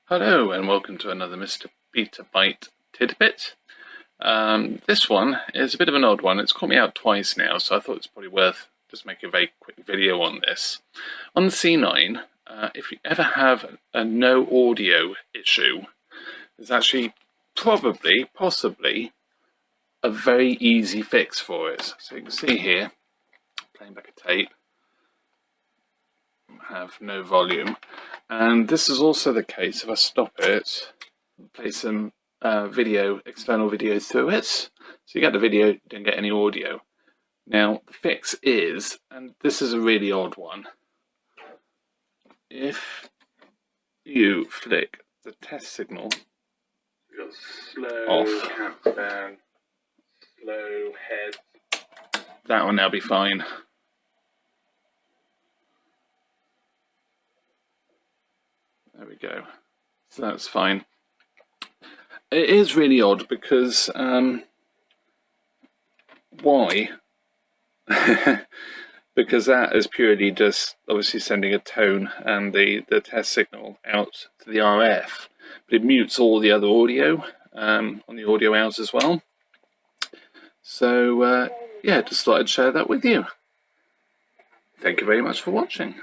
Hello and welcome to another Mr. Betabyte tidbit. This one is a bit of an odd one. It's caught me out twice now, so I thought it's probably worth just making a very quick video on this. On the C9, if you ever have a no audio issue, there's actually possibly a very easy fix for it. So you can see here, playing back a tape, have no volume, and this is also the case if I stop it, play some external video through it, so you get the video, you don't get any audio. Now the fix is, and this is a really odd one, if you flick the test signal off, down, slow head, that will now be fine. There we go. So that's fine. It is really odd because why? Because that is purely just obviously sending a tone and the test signal out to the RF, but it mutes all the other audio on the audio out as well. So yeah, just thought I'd share that with you. Thank you very much for watching.